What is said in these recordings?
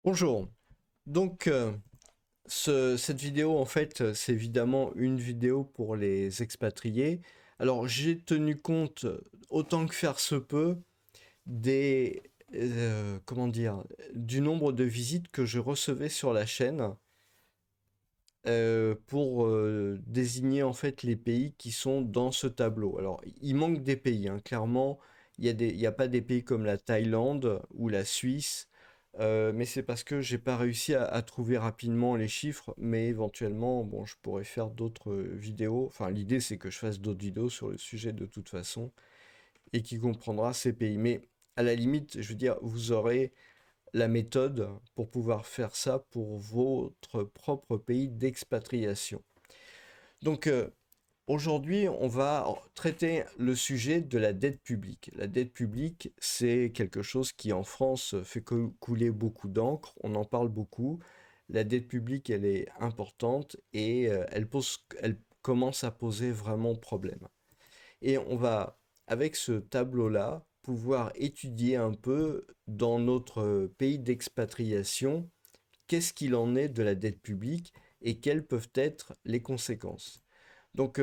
Bonjour. Donc, cette vidéo, en fait, c'est évidemment une vidéo pour les expatriés. Alors, j'ai tenu compte, autant que faire se peut, des, comment dire, du nombre de visites que je recevais sur la chaîne pour désigner en fait les pays qui sont dans ce tableau. Alors, il manque des pays, hein, clairement. Il y a pas des pays comme la Thaïlande ou la Suisse, mais c'est parce que j'ai pas réussi à trouver rapidement les chiffres. Mais éventuellement, bon, je pourrais faire d'autres vidéos. Enfin, l'idée c'est que je fasse d'autres vidéos sur le sujet de toute façon et qui comprendra ces pays. Mais à la limite, je veux dire, vous aurez la méthode pour pouvoir faire ça pour votre propre pays d'expatriation. Donc aujourd'hui, on va traiter le sujet de la dette publique. La dette publique, c'est quelque chose qui en France fait couler beaucoup d'encre, on en parle beaucoup. La dette publique, elle est importante et elle commence à poser vraiment problème. Et on va, avec ce tableau-là, pouvoir étudier un peu dans notre pays d'expatriation, qu'est-ce qu'il en est de la dette publique et quelles peuvent être les conséquences. Donc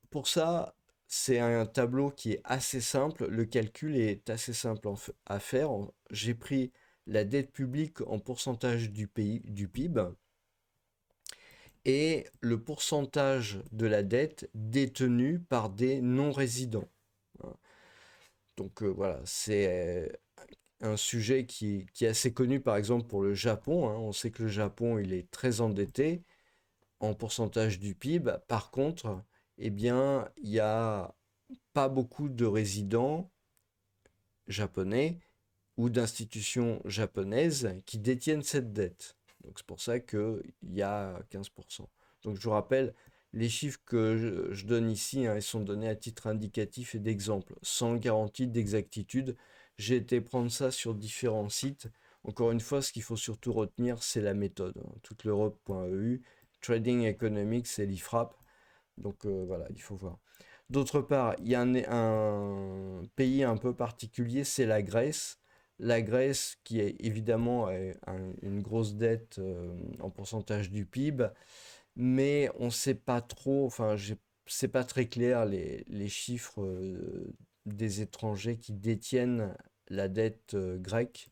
pour ça, c'est un tableau qui est assez simple, le calcul est assez simple à faire. J'ai pris la dette publique en pourcentage du pays, du PIB, et le pourcentage de la dette détenue par des non-résidents. Donc voilà, c'est un sujet qui est assez connu par exemple pour le Japon, hein. On sait que le Japon, il est très endetté en pourcentage du PIB. Par contre, eh bien, il n'y a pas beaucoup de résidents japonais ou d'institutions japonaises qui détiennent cette dette. Donc c'est pour ça qu'il y a 15%. Donc je vous rappelle, les chiffres que je donne ici, hein, ils sont donnés à titre indicatif et d'exemple, sans garantie d'exactitude. J'ai été prendre ça sur différents sites. Encore une fois, ce qu'il faut surtout retenir, c'est la méthode, hein. Toute l'Europe.eu, Trading Economics et l'IFRAP. Donc voilà, il faut voir. D'autre part, il y a un pays un peu particulier, c'est la Grèce. La Grèce, qui est évidemment une grosse dette en pourcentage du PIB, mais on ne sait pas trop, enfin, c'est pas très clair les chiffres des étrangers qui détiennent la dette grecque.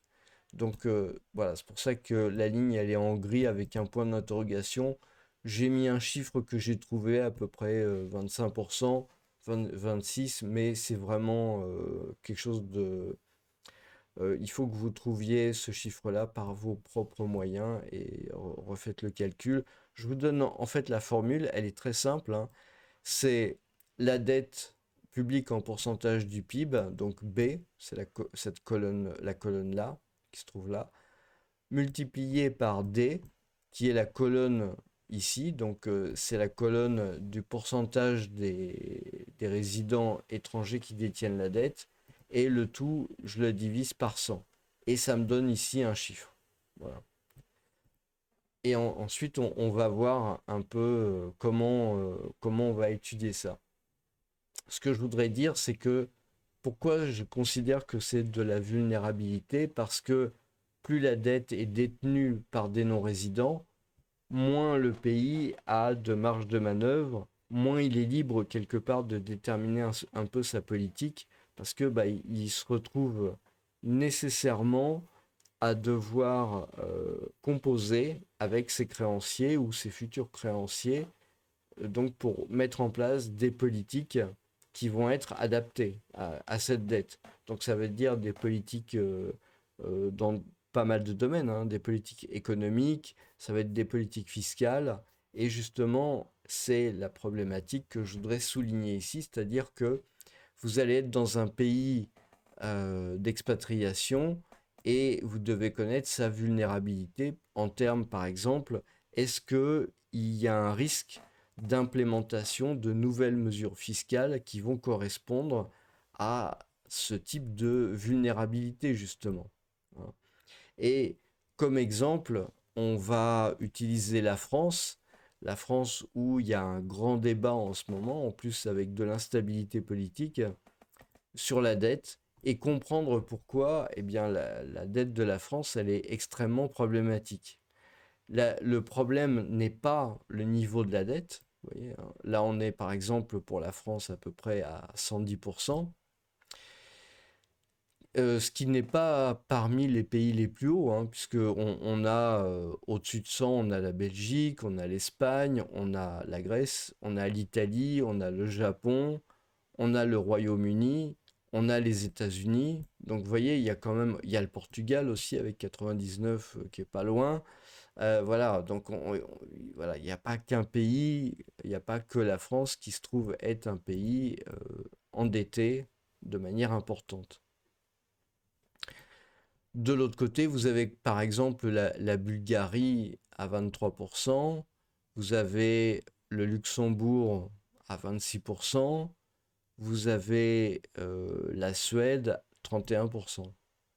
Donc voilà, c'est pour ça que la ligne elle est en gris avec un point d'interrogation. J'ai mis un chiffre que j'ai trouvé à peu près 25%, 26, mais c'est vraiment quelque chose de... il faut que vous trouviez ce chiffre-là par vos propres moyens et refaites le calcul. Je vous donne en fait la formule, elle est très simple, hein. C'est la dette publique en pourcentage du PIB, donc B, c'est cette colonne, la colonne là, qui se trouve là, multiplié par D, qui est la colonne ici, donc c'est la colonne du pourcentage des résidents étrangers qui détiennent la dette, et le tout, je le divise par 100. Et ça me donne ici un chiffre. Voilà. Et ensuite, on va voir un peu comment on va étudier ça. Ce que je voudrais dire, c'est que pourquoi je considère que c'est de la vulnérabilité, parce que plus la dette est détenue par des non-résidents, moins le pays a de marge de manœuvre, moins il est libre quelque part de déterminer un peu sa politique, parce que bah, il se retrouve nécessairement à devoir composer avec ses créanciers ou ses futurs créanciers, donc pour mettre en place des politiques qui vont être adaptées à cette dette. Donc ça veut dire des politiques dans pas mal de domaines, hein, des politiques économiques, ça va être des politiques fiscales, et justement c'est la problématique que je voudrais souligner ici, c'est-à-dire que vous allez être dans un pays d'expatriation et vous devez connaître sa vulnérabilité en termes, par exemple, est-ce qu'il y a un risque d'implémentation de nouvelles mesures fiscales qui vont correspondre à ce type de vulnérabilité, justement. Et comme exemple, on va utiliser la France où il y a un grand débat en ce moment, en plus avec de l'instabilité politique sur la dette. et comprendre pourquoi, eh bien, la dette de la France, elle est extrêmement problématique. Le problème n'est pas le niveau de la dette. Vous voyez, hein. Là, on est par exemple pour la France à peu près à 110%. Ce qui n'est pas parmi les pays les plus hauts, hein, puisque on a au-dessus de 100, on a la Belgique, on a l'Espagne, on a la Grèce, on a l'Italie, on a le Japon, on a le Royaume-Uni, on a les États-Unis. Donc vous voyez, il y a quand même, il y a le Portugal aussi avec 99 qui est pas loin. Voilà, donc voilà, il n'y a pas qu'un pays, il n'y a pas que la France qui se trouve être un pays endetté de manière importante. De l'autre côté, vous avez par exemple la Bulgarie à 23%, vous avez le Luxembourg à 26%, vous avez la Suède 31%.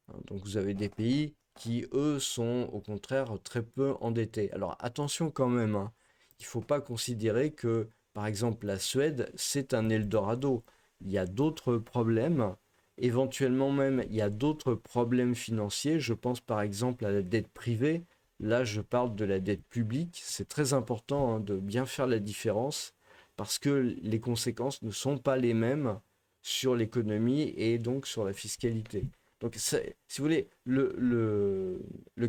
Hein. Donc vous avez des pays qui, eux, sont au contraire très peu endettés. Alors attention quand même, hein. Il ne faut pas considérer que, par exemple, la Suède, c'est un Eldorado. Il y a d'autres problèmes. Éventuellement même, il y a d'autres problèmes financiers. Je pense par exemple à la dette privée. Là, je parle de la dette publique. C'est très important, hein, de bien faire la différence parce que les conséquences ne sont pas les mêmes sur l'économie et donc sur la fiscalité. Donc, si vous voulez, le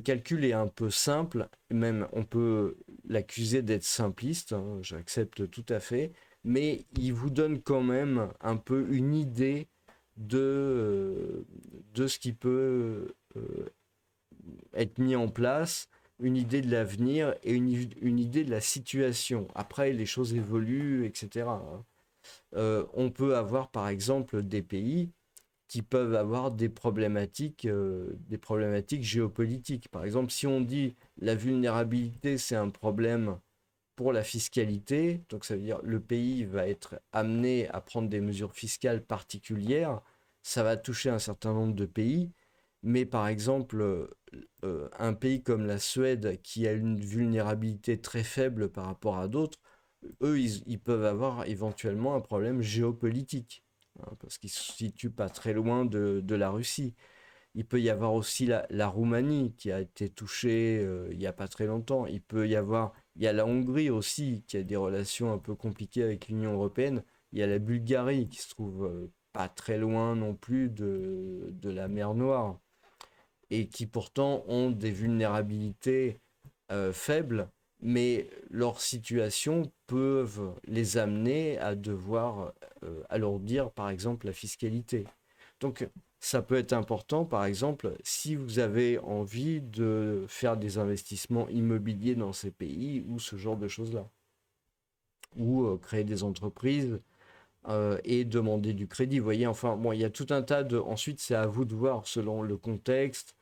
calcul est un peu simple, même on peut l'accuser d'être simpliste, hein, j'accepte tout à fait, mais il vous donne quand même un peu une idée de ce qui peut être mis en place, une idée de l'avenir et une idée de la situation. Après, les choses évoluent, etc. Hein. On peut avoir par exemple des pays qui peuvent avoir des problématiques géopolitiques. Par exemple, si on dit la vulnérabilité, c'est un problème pour la fiscalité, donc ça veut dire le pays va être amené à prendre des mesures fiscales particulières, ça va toucher un certain nombre de pays, mais par exemple, un pays comme la Suède, qui a une vulnérabilité très faible par rapport à d'autres, eux, ils peuvent avoir éventuellement un problème géopolitique, hein, parce qu'ils se situent pas très loin de la Russie. Il peut y avoir aussi la Roumanie qui a été touchée il n'y a pas très longtemps. Il y a la Hongrie aussi qui a des relations un peu compliquées avec l'Union européenne. Il y a la Bulgarie qui se trouve pas très loin non plus de la mer Noire et qui pourtant ont des vulnérabilités faibles, mais leurs situations peuvent les amener à devoir alourdir par exemple la fiscalité. Donc ça peut être important, par exemple, si vous avez envie de faire des investissements immobiliers dans ces pays ou ce genre de choses-là, ou créer des entreprises et demander du crédit. Vous voyez, enfin, bon, il y a tout un tas de... Ensuite, c'est à vous de voir selon le contexte,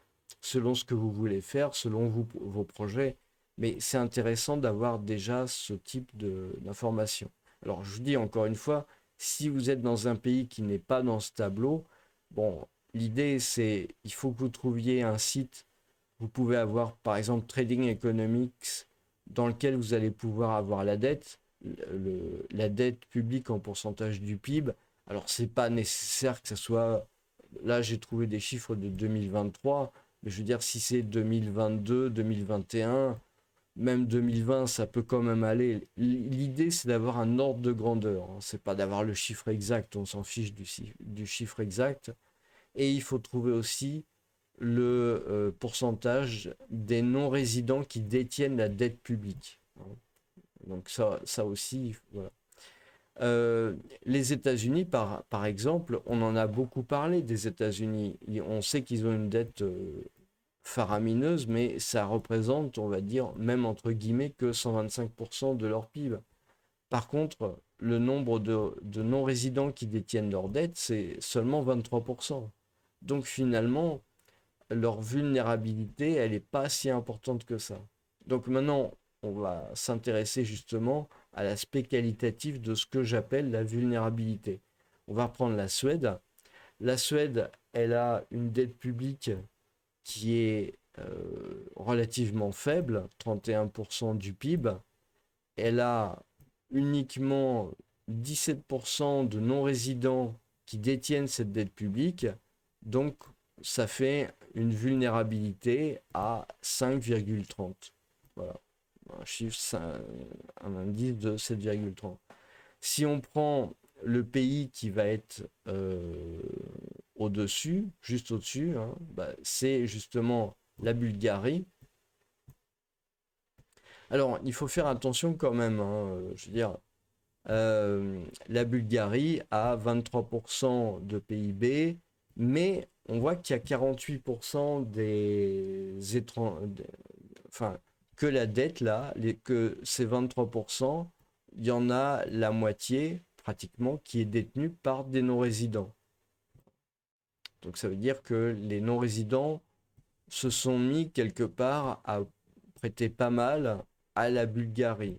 selon ce que vous voulez faire, selon vos projets. Mais c'est intéressant d'avoir déjà ce type d'informations. Alors, je vous dis encore une fois, si vous êtes dans un pays qui n'est pas dans ce tableau, bon, l'idée, c'est, il faut que vous trouviez un site. Vous pouvez avoir, par exemple, Trading Economics, dans lequel vous allez pouvoir avoir la dette, la dette publique en pourcentage du PIB. Alors, c'est pas nécessaire que ce soit. Là, j'ai trouvé des chiffres de 2023, mais je veux dire, si c'est 2022, 2021, même 2020, ça peut quand même aller. L'idée, c'est d'avoir un ordre de grandeur, hein. C'est pas d'avoir le chiffre exact, on s'en fiche du chiffre exact. Et il faut trouver aussi le pourcentage des non-résidents qui détiennent la dette publique. Donc ça aussi, voilà. Euh, les États-Unis, par exemple, on en a beaucoup parlé des États-Unis. On sait qu'ils ont une dette faramineuse, mais ça représente, on va dire, même entre guillemets, que 125% de leur PIB. Par contre, le nombre de non-résidents qui détiennent leur dette, c'est seulement 23%. Donc finalement, leur vulnérabilité, elle n'est pas si importante que ça. Donc maintenant, on va s'intéresser justement à l'aspect qualitatif de ce que j'appelle la vulnérabilité. On va prendre la Suède. La Suède, elle a une dette publique qui est relativement faible, 31% du PIB. Elle a uniquement 17% de non-résidents qui détiennent cette dette publique. Donc, ça fait une vulnérabilité à 5,30. Voilà, un chiffre, un indice de 7,30. Si on prend le pays qui va être au-dessus, juste au-dessus, hein, bah, c'est justement la Bulgarie. Alors, il faut faire attention quand même, hein, je veux dire, la Bulgarie a 23% de PIB, mais on voit qu'il y a 48% des étrangers, enfin, que la dette là, que ces 23%, il y en a la moitié pratiquement qui est détenue par des non-résidents. Donc ça veut dire que les non-résidents se sont mis quelque part à prêter pas mal à la Bulgarie,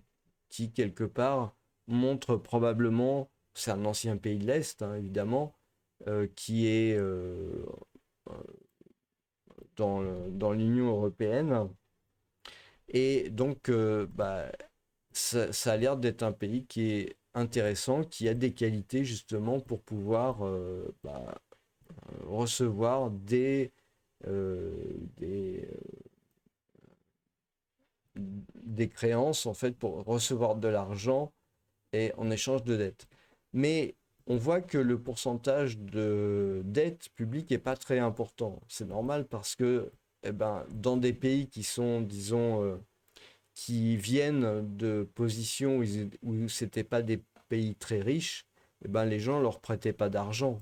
qui quelque part montre probablement, c'est un ancien pays de l'Est, hein, évidemment, qui est dans l'Union européenne. Et donc, bah, ça a l'air d'être un pays qui est intéressant, qui a des qualités justement pour pouvoir bah, recevoir euh, des, des créances, en fait, pour recevoir de l'argent et en échange de dettes. Mais on voit que le pourcentage de dette publique n'est pas très important. C'est normal parce que eh ben, dans des pays qui sont, disons, qui viennent de positions où ce n'étaient pas des pays très riches, eh ben, les gens ne leur prêtaient pas d'argent.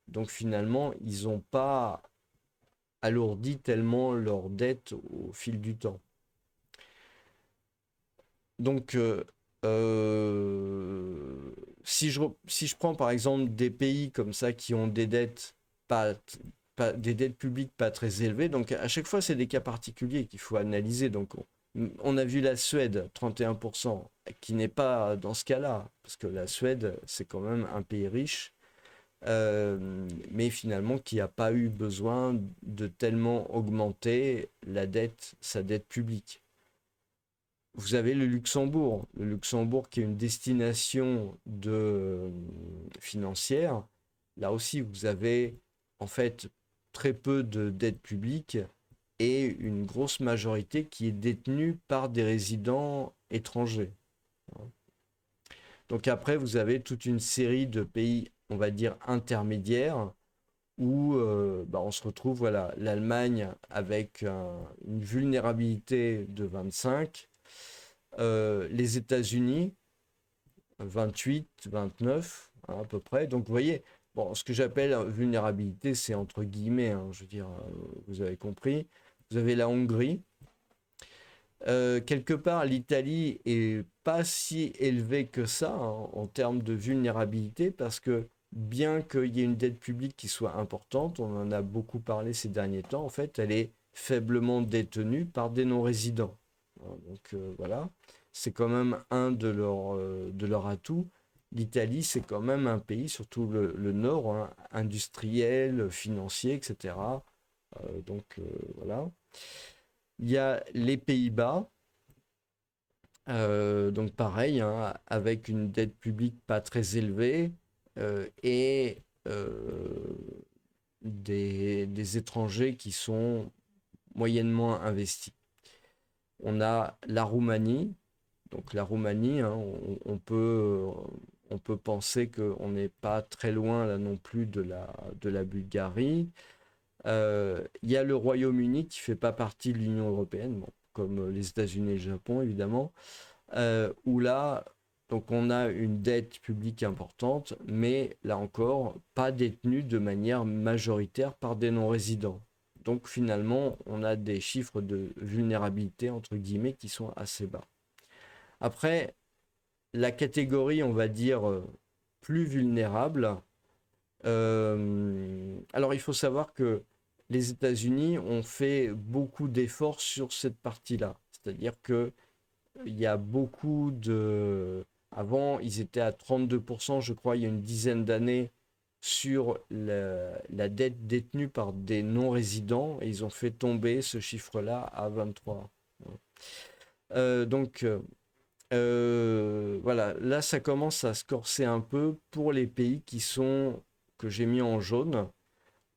Donc finalement, ils n'ont pas alourdi tellement leur dette au fil du temps. Donc, euh, si je prends par exemple des pays comme ça qui ont des dettes pas, des dettes publiques pas très élevées, donc à chaque fois c'est des cas particuliers qu'il faut analyser. Donc on a vu la Suède, 31%, qui n'est pas dans ce cas-là, parce que la Suède c'est quand même un pays riche, mais finalement qui n'a pas eu besoin de tellement augmenter la dette, sa dette publique. Vous avez le Luxembourg qui est une destination financière. Là aussi, vous avez en fait très peu de dette publique et une grosse majorité qui est détenue par des résidents étrangers. Donc après, vous avez toute une série de pays, on va dire, intermédiaires où bah, on se retrouve, voilà, l'Allemagne avec une vulnérabilité de 25, les États-Unis 28, 29 hein, à peu près. Donc vous voyez, bon, ce que j'appelle vulnérabilité, c'est entre guillemets, hein, je veux dire, vous avez compris. Vous avez la Hongrie. Quelque part, l'Italie est pas si élevée que ça hein, en termes de vulnérabilité parce que bien qu'il y ait une dette publique qui soit importante, on en a beaucoup parlé ces derniers temps, en fait, elle est faiblement détenue par des non-résidents. Donc voilà, c'est quand même un de leurs atouts. L'Italie, c'est quand même un pays, surtout le nord, hein, industriel, financier, etc. Donc voilà. Il y a les Pays-Bas, donc pareil, hein, avec une dette publique pas très élevée et des étrangers qui sont moyennement investis. On a la Roumanie. Donc la Roumanie, hein, on peut penser qu'on n'est pas très loin là non plus de la Bulgarie. Il y a le Royaume-Uni qui ne fait pas partie de l'Union européenne, bon, comme les États-Unis et le Japon évidemment, où là, donc on a une dette publique importante, mais là encore, pas détenue de manière majoritaire par des non-résidents. Donc finalement, on a des chiffres de vulnérabilité, entre guillemets, qui sont assez bas. Après, la catégorie, on va dire, plus vulnérable, alors il faut savoir que les États-Unis ont fait beaucoup d'efforts sur cette partie-là. C'est-à-dire que il y a beaucoup de... Avant, ils étaient à 32%, je crois, il y a une dizaine d'années, sur la dette détenue par des non-résidents, et ils ont fait tomber ce chiffre-là à 23. Donc, voilà, là ça commence à se corser un peu pour les pays qui sont, que j'ai mis en jaune.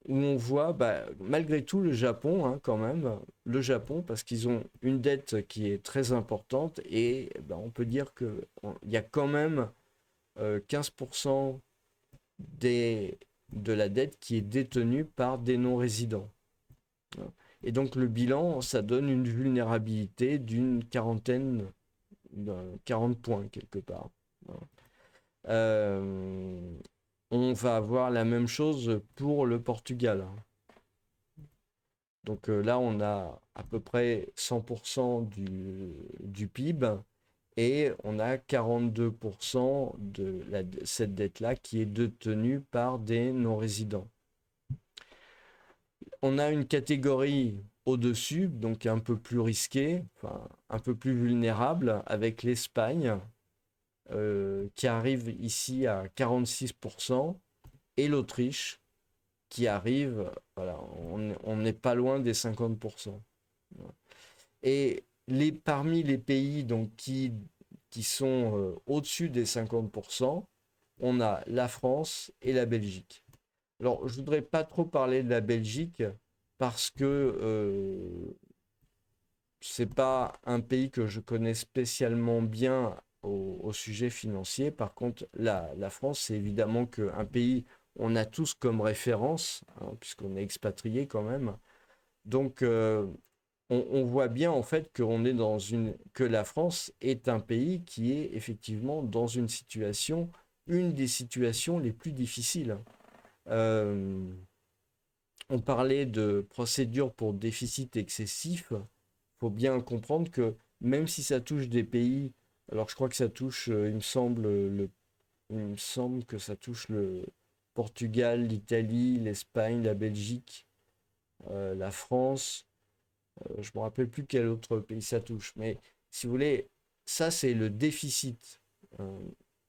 où on voit, malgré tout, le Japon, hein, quand même, le Japon, parce qu'ils ont une dette qui est très importante, et on peut dire qu'il y a quand même 15% des, de la dette qui est détenue par des non-résidents. Et donc le bilan, ça donne une vulnérabilité d'une quarantaine, 40 points quelque part. Euh, on va avoir la même chose pour le Portugal. Donc là, on a à peu près 100% du PIB et on a 42% de cette dette-là qui est détenue par des non-résidents. On a une catégorie au-dessus, donc un peu plus risquée, enfin, un peu plus vulnérable, avec l'Espagne, qui arrive ici à 46%, et l'Autriche, qui arrive, voilà, on n'est pas loin des 50%. Et parmi les pays donc, qui sont au-dessus des 50%, on a la France et la Belgique. Alors, je ne voudrais pas trop parler de la Belgique parce que c'est pas un pays que je connais spécialement bien au sujet financier. Par contre, la France, c'est évidemment qu'un pays, on a tous comme référence, hein, puisqu'on est expatrié quand même. Donc, on voit bien en fait que la France est un pays qui est effectivement dans une des situations les plus difficiles. Euh, on parlait de procédure pour déficit excessif. Il faut bien comprendre que même si ça touche des pays, alors je crois que ça touche, il me semble que ça touche le Portugal, l'Italie, l'Espagne, la Belgique, la France. Je ne me rappelle plus quel autre pays ça touche. Mais si vous voulez, ça c'est le déficit. Euh,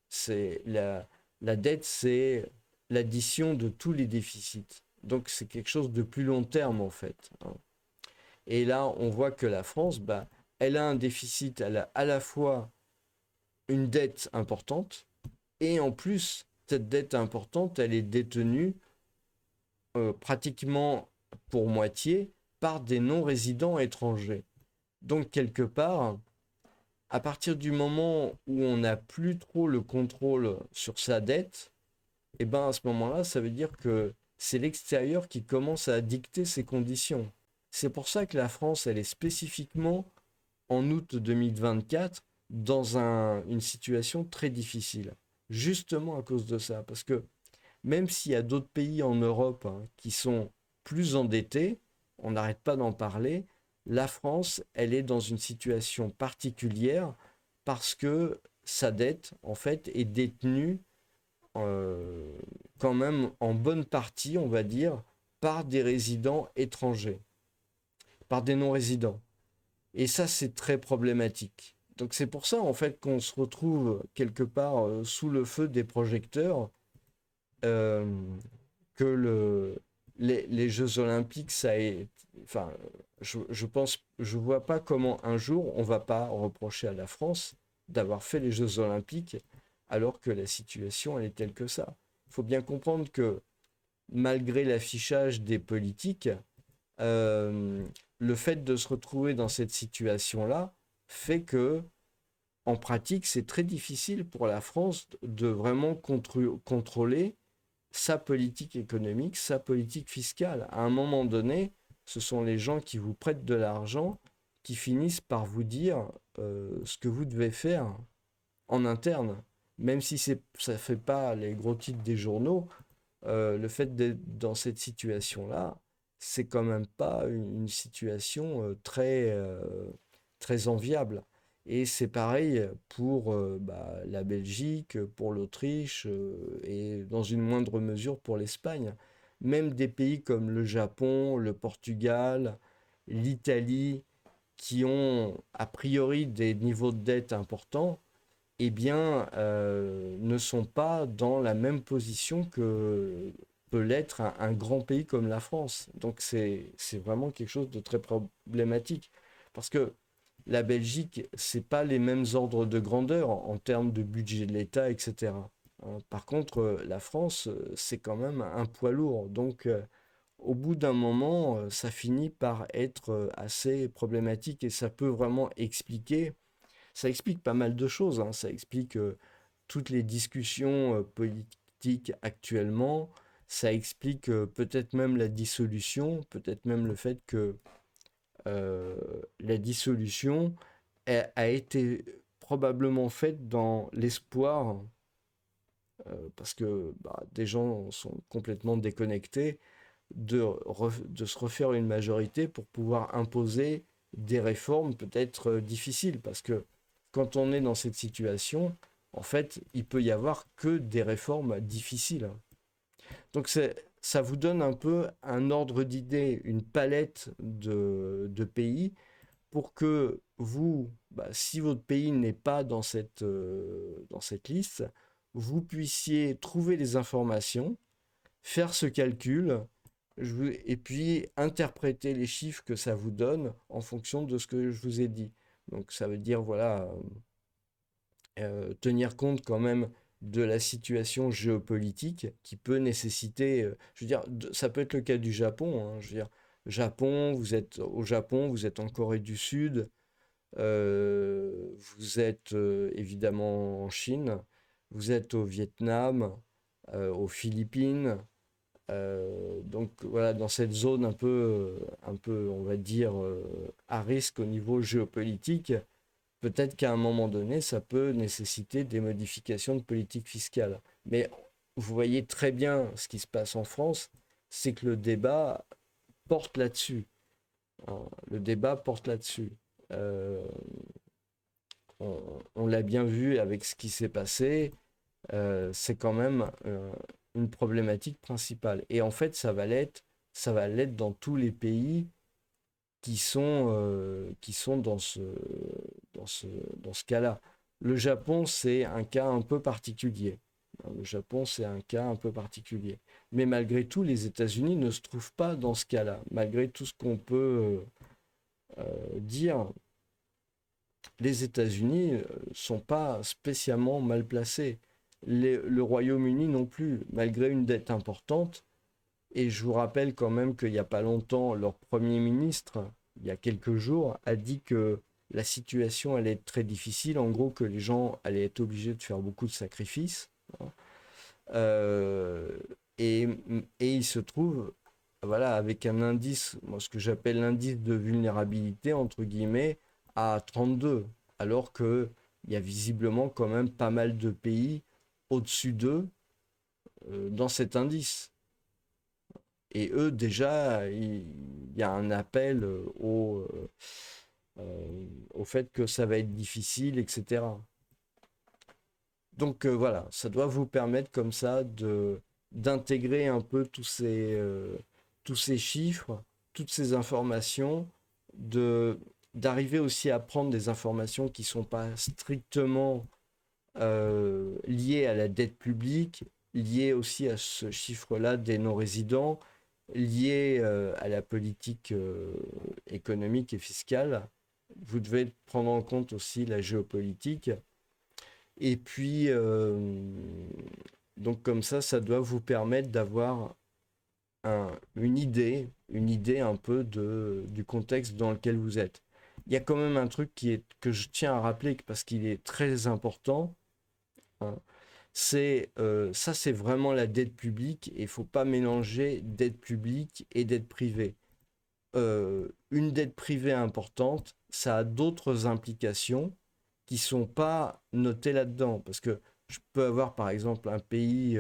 c'est la dette, c'est l'addition de tous les déficits. Donc c'est quelque chose de plus long terme en fait, hein. Et là, on voit que la France, elle a un déficit, elle a à la fois une dette importante, et en plus, cette dette importante, elle est détenue pratiquement pour moitié par des non-résidents étrangers. Donc quelque part, à partir du moment où on n'a plus trop le contrôle sur sa dette, et à ce moment-là, ça veut dire que c'est l'extérieur qui commence à dicter ses conditions. C'est pour ça que la France, elle est spécifiquement en août 2024 dans une situation très difficile. Justement à cause de ça. Parce que même s'il y a d'autres pays en Europe, hein, qui sont plus endettés, on n'arrête pas d'en parler, la France, elle est dans une situation particulière parce que sa dette, en fait, est détenue euh, quand même en bonne partie, on va dire, par des résidents étrangers, par des non-résidents. Et ça, c'est très problématique. Donc c'est pour ça, en fait, qu'on se retrouve quelque part sous le feu des projecteurs, euh, que les Jeux Olympiques, ça est... Enfin, je vois pas comment un jour on va pas reprocher à la France d'avoir fait les Jeux Olympiques alors que la situation elle est telle que ça. Il faut bien comprendre que malgré l'affichage des politiques, euh, le fait de se retrouver dans cette situation-là fait que, en pratique, c'est très difficile pour la France de vraiment contrôler sa politique économique, sa politique fiscale. À un moment donné, ce sont les gens qui vous prêtent de l'argent qui finissent par vous dire ce que vous devez faire en interne. Même si ça ne fait pas les gros titres des journaux, le fait d'être dans cette situation-là, c'est quand même pas une situation très enviable. Et c'est pareil pour la Belgique, pour l'Autriche et dans une moindre mesure pour l'Espagne. Même des pays comme le Japon, le Portugal, l'Italie, qui ont a priori des niveaux de dette importants, eh bien, ne sont pas dans la même position que peut l'être un grand pays comme la France. Donc c'est vraiment quelque chose de très problématique. Parce que la Belgique, c'est pas les mêmes ordres de grandeur en termes de budget de l'État, etc. Par contre, la France, c'est quand même un poids lourd. Donc, au bout d'un moment, ça finit par être assez problématique et ça peut vraiment expliquer, ça explique pas mal de choses, hein. Ça explique toutes les discussions politiques actuellement, ça explique peut-être même la dissolution, peut-être même le fait que euh, la dissolution a été probablement faite dans l'espoir, parce que bah, des gens sont complètement déconnectés, de se refaire une majorité pour pouvoir imposer des réformes peut-être difficiles. Parce que quand on est dans cette situation, en fait, il peut y avoir que des réformes difficiles. Donc ça vous donne un peu un ordre d'idée, une palette de pays pour que vous, bah, si votre pays n'est pas dans cette liste, vous puissiez trouver les informations, faire ce calcul, et puis interpréter les chiffres que ça vous donne en fonction de ce que je vous ai dit. Donc ça veut dire, voilà, tenir compte quand même de la situation géopolitique qui peut nécessiter, je veux dire, ça peut être le cas du Japon, hein, je veux dire, Japon, vous êtes au Japon, vous êtes en Corée du Sud, vous êtes évidemment en Chine, vous êtes au Vietnam, aux Philippines, donc voilà, dans cette zone un peu, on va dire, à risque au niveau géopolitique, peut-être qu'à un moment donné, ça peut nécessiter des modifications de politique fiscale. Mais vous voyez très bien ce qui se passe en France, c'est que le débat porte là-dessus, hein. Le débat porte là-dessus. Euh, on l'a bien vu avec ce qui s'est passé, c'est quand même une problématique principale. Et en fait, ça va l'être dans tous les pays qui sont dans ce cas-là. Le Japon, c'est un cas un peu particulier. Le Japon, c'est un cas un peu particulier. Mais malgré tout, les États-Unis ne se trouvent pas dans ce cas-là. Malgré tout ce qu'on peut dire, les États-Unis sont pas spécialement mal placés. Le Royaume-Uni non plus, malgré une dette importante. Et je vous rappelle quand même qu'il n'y a pas longtemps, leur Premier ministre, il y a quelques jours, a dit que la situation allait être très difficile, en gros que les gens allaient être obligés de faire beaucoup de sacrifices, hein. Euh, et, et il se trouve, voilà, avec un indice, moi, ce que j'appelle l'indice de vulnérabilité, entre guillemets, à 32, alors qu'il y a visiblement quand même pas mal de pays au-dessus d'eux dans cet indice. Et eux, déjà, il y a un appel au fait que ça va être difficile, etc. Donc voilà, ça doit vous permettre comme ça d'intégrer un peu tous ces chiffres, toutes ces informations, d'arriver aussi à prendre des informations qui ne sont pas strictement liées à la dette publique, liées aussi à ce chiffre-là des non-résidents, liées à la politique économique et fiscale. Vous devez prendre en compte aussi la géopolitique. Et puis, donc comme ça doit vous permettre d'avoir une idée un peu du contexte dans lequel vous êtes. Il y a quand même un truc que je tiens à rappeler parce qu'il est très important, hein. C'est vraiment la dette publique et il ne faut pas mélanger dette publique et dette privée. Une dette privée importante, ça a d'autres implications qui ne sont pas notées là-dedans. Parce que je peux avoir par exemple un pays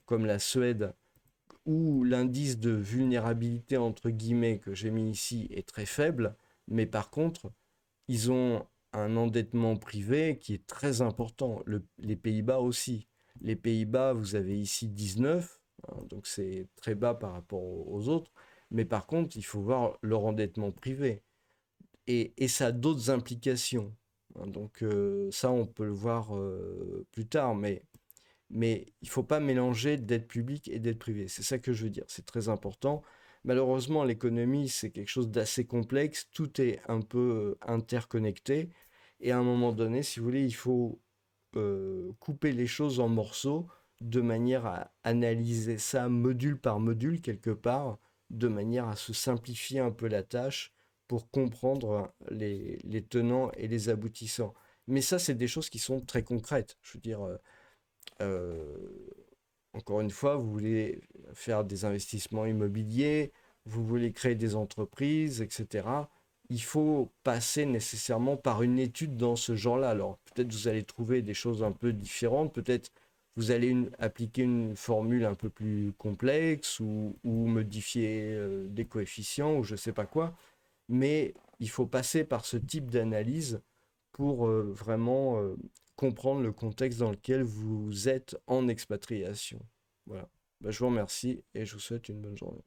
comme la Suède où l'indice de vulnérabilité entre guillemets que j'ai mis ici est très faible, mais par contre, ils ont un endettement privé qui est très important. Les Pays-Bas aussi. Les Pays-Bas, vous avez ici 19, hein, donc c'est très bas par rapport aux autres. Mais par contre, il faut voir leur endettement privé. Et ça a d'autres implications, hein. Donc ça, on peut le voir plus tard. Mais il ne faut pas mélanger dette publique et dette privée. C'est ça que je veux dire. C'est très important. Malheureusement, l'économie, c'est quelque chose d'assez complexe. Tout est un peu interconnecté. Et à un moment donné, si vous voulez, il faut couper les choses en morceaux de manière à analyser ça module par module quelque part de manière à se simplifier un peu la tâche pour comprendre les tenants et les aboutissants. Mais ça, c'est des choses qui sont très concrètes. Je veux dire, euh, encore une fois, vous voulez faire des investissements immobiliers, vous voulez créer des entreprises, etc. Il faut passer nécessairement par une étude dans ce genre-là. Alors, peut-être vous allez trouver des choses un peu différentes, peut-être vous allez appliquer une formule un peu plus complexe ou modifier des coefficients ou je ne sais pas quoi, mais il faut passer par ce type d'analyse pour vraiment comprendre le contexte dans lequel vous êtes en expatriation. Voilà. Bah, je vous remercie et je vous souhaite une bonne journée.